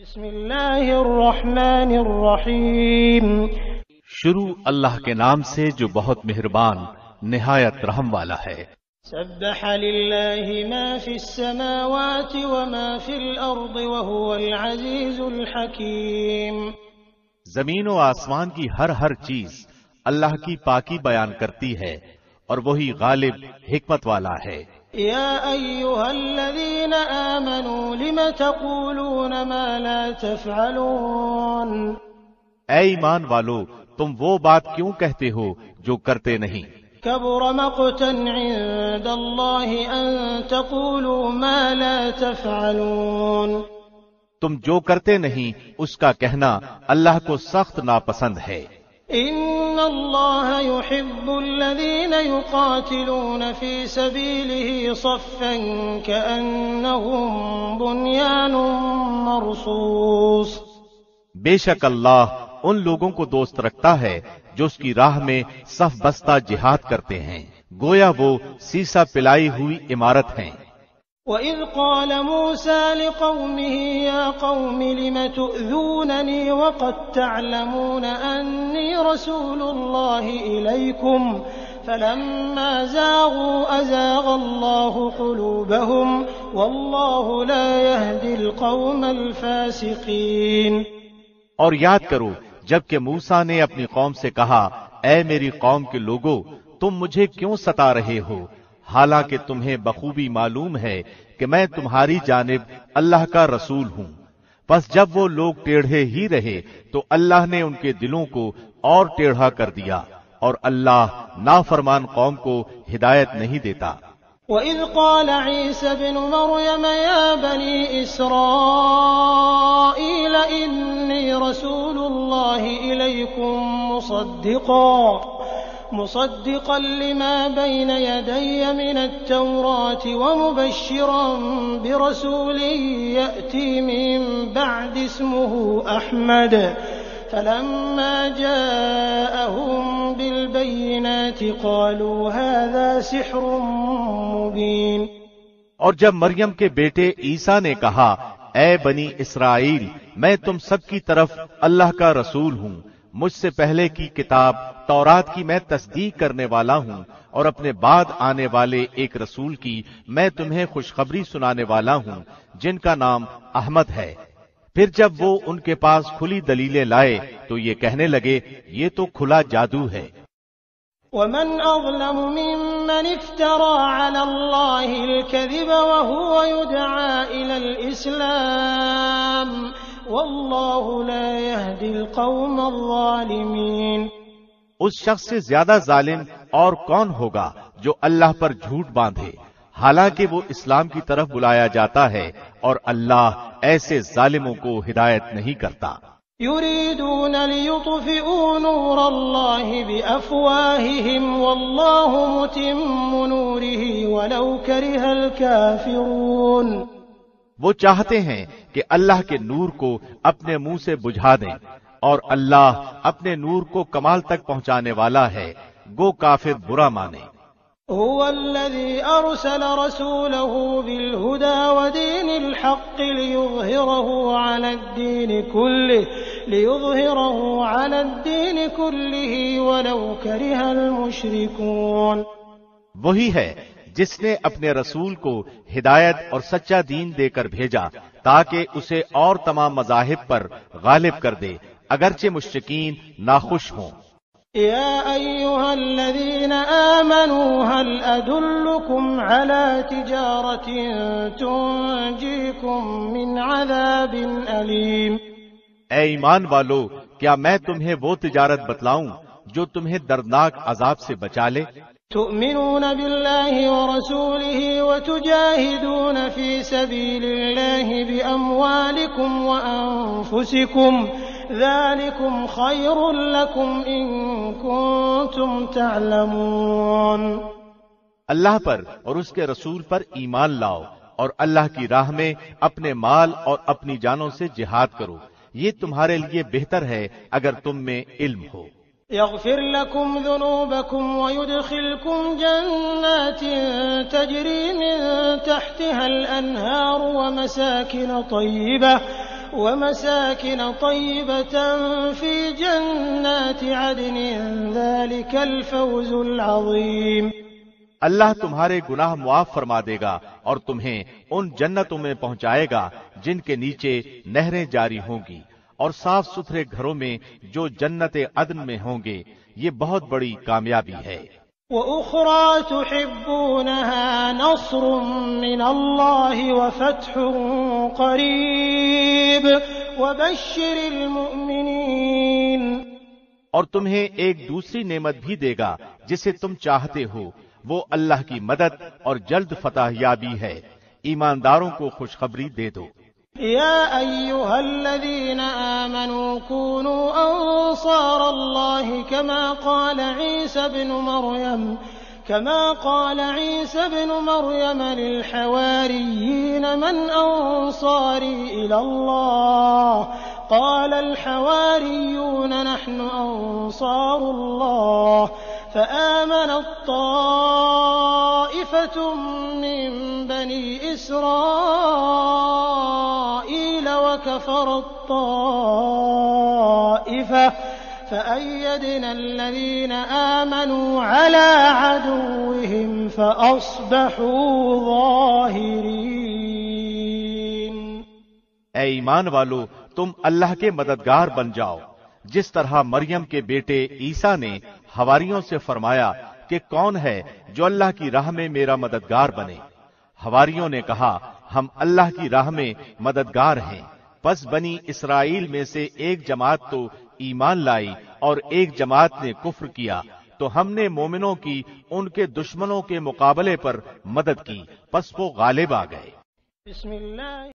بسم اللہ الرحمن الرحیم۔ شروع اللہ کے نام سے جو بہت مہربان نہایت رحم والا ہے۔ سبح للہ ما فی السماوات وما فی الارض وهو العزیز الحکیم۔ زمین و آسمان کی ہر چیز اللہ کی پاکی بیان کرتی ہے اور وہی غالب حکمت والا ہے۔ یا ایھا الذین آمنوا لم تقولون ما لا تفعلون۔ اے ایمان والو، تم وہ بات کیوں کہتے ہو جو کرتے نہیں؟ کبر مقتا عند اللہ ان تقولوا ما لا تفعلون۔ تم جو کرتے نہیں اس کا کہنا اللہ کو سخت ناپسند ہے۔ ان اللہ يحب الذین یقاتلون فی سبیلہ صفا کأنہم بنیان مرصوص۔ بے شک اللہ ان لوگوں کو دوست رکھتا ہے جو اس کی راہ میں صف بستہ جہاد کرتے ہیں، گویا وہ سیسا پلائی ہوئی عمارت ہیں۔ وَإِذْ قَالَ مُوسَى لِقَوْمِهِ يَا قَوْمِ لِمَ تُؤْذُونَنِي وَقَدْ تَعْلَمُونَ أَنِّي رَسُولُ اللَّهِ إِلَيْكُمْ فَلَمَّا زَاغُوا أَزَاغَ اللَّهُ قُلُوبَهُمْ وَاللَّهُ لَا يَهْدِي الْقَوْمَ الْفَاسِقِينَ۔ اور یاد کرو جبکہ موسیٰ نے اپنی قوم سے کہا، اے میری قوم کے لوگو، تم مجھے کیوں ستا رہے ہو، حالانکہ تمہیں بخوبی معلوم ہے کہ میں تمہاری جانب اللہ کا رسول ہوں۔ پس جب وہ لوگ ٹیڑھے ہی رہے تو اللہ نے ان کے دلوں کو اور ٹیڑھا کر دیا، اور اللہ نافرمان قوم کو ہدایت نہیں دیتا۔ وَإِذْ قَالَ عِيسَى ابْنُ مَرْيَمَ يَا بَنِي إِسْرَائِيلَ إِنِّي رَسُولُ اللَّهِ إِلَيْكُمْ مصدقا لما بين يدي من التوراة ومبشرا برسول يأتي من بعد اسمه أحمد فلما جاءهم بالبينات قالوا هذا سحر مبين۔ اور جب مریم کے بیٹے عیسیٰ نے کہا، اے بنی اسرائیل، میں تم سب کی طرف اللہ کا رسول ہوں، مجھ سے پہلے کی کتاب تورات کی میں تصدیق کرنے والا ہوں، اور اپنے بعد آنے والے ایک رسول کی میں تمہیں خوشخبری سنانے والا ہوں جن کا نام احمد ہے۔ پھر جب وہ ان کے پاس کھلی دلیلیں لائے تو یہ کہنے لگے، یہ تو کھلا جادو ہے۔ ومن أظلم ممن افترى على الله الكذب وهو يدعى إلى الإسلام واللہ لا يهدي القوم الظالمین۔ اس شخص سے زیادہ ظالم اور کون ہوگا جو اللہ پر جھوٹ باندھے حالانکہ وہ اسلام کی طرف بلایا جاتا ہے، اور اللہ ایسے ظالموں کو ہدایت نہیں کرتا۔ یریدون لیطفئوا نور اللہ بافواہہم واللہ متم نورہ ولو کرہ الکافرون۔ وہ چاہتے ہیں کہ اللہ کے نور کو اپنے منہ سے بجھا دیں، اور اللہ اپنے نور کو کمال تک پہنچانے والا ہے، گو کافر برا مانے۔ هو الذي أرسل رسوله بالهدى ودين الحق ليظهره على الدين كله ولو كره المشركون۔ وہی ہے جس نے اپنے رسول کو ہدایت اور سچا دین دے کر بھیجا تاکہ اسے اور تمام مذاہب پر غالب کر دے، اگرچہ مشرکین ناخوش ہوں۔ یا ایھا الذین آمنوا هل ادلکم علی تجارۃ تنجیکم من عذاب علیم۔ اے ایمان والو، کیا میں تمہیں وہ تجارت بتلاؤں جو تمہیں دردناک عذاب سے بچا لے؟ تؤمنون بالله ورسوله وتجاهدون في سبيل الله بأموالكم وأنفسكم ذلكم خير لكم إن كنتم تعلمون۔ اللہ پر اور اس کے رسول پر ایمان لاؤ اور اللہ کی راہ میں اپنے مال اور اپنی جانوں سے جہاد کرو، یہ تمہارے لیے بہتر ہے اگر تم میں علم ہو۔ يغفر لكم ذنوبكم ويدخلكم جنات تجري من تحتها الأنهار ومساكن طيبة في جنات عدن ذلك الفوز العظيم۔ اللہ تمہارے گناہ معاف فرما دے گا اور تمہیں ان جنتوں میں پہنچائے گا جن کے نیچے نہریں جاری ہوں گی، اور صاف ستھرے گھروں میں جو جنت عدن میں ہوں گے۔ یہ بہت بڑی کامیابی ہے۔ وَأُخْرَى تُحِبُّونَهَا نَصْرٌ مِّنَ اللَّهِ وَفَتْحٌ قَرِيبٌ وَبَشِّرِ الْمُؤْمِنِينَ۔ اور تمہیں ایک دوسری نعمت بھی دے گا جسے تم چاہتے ہو، وہ اللہ کی مدد اور جلد فتح یابی ہے۔ ایمانداروں کو خوشخبری دے دو۔ يا أيها الذين آمنوا كونوا أنصار الله كما قال عيسى بن مريم للحواريين من أنصاري إلى الله قال الحواريون نحن أنصار الله فآمنت طائفة من بني إسرائيل وكفرت طائفة فأيدنا الذين آمنوا على عدوهم فأصبحوا ظاهرين۔ اے ایمان والو، تم اللہ کے مددگار بن جاؤ، جس طرح مریم کے بیٹے عیسیٰ نے حواریوں سے فرمایا کہ کون ہے جو اللہ کی راہ میں میرا مددگار بنے۔ حواریوں نے کہا ہم اللہ کی راہ میں مددگار ہیں۔ پس بنی اسرائیل میں سے ایک جماعت تو ایمان لائی اور ایک جماعت نے کفر کیا، تو ہم نے مومنوں کی ان کے دشمنوں کے مقابلے پر مدد کی، پس وہ غالب آ گئے۔ بسم اللہ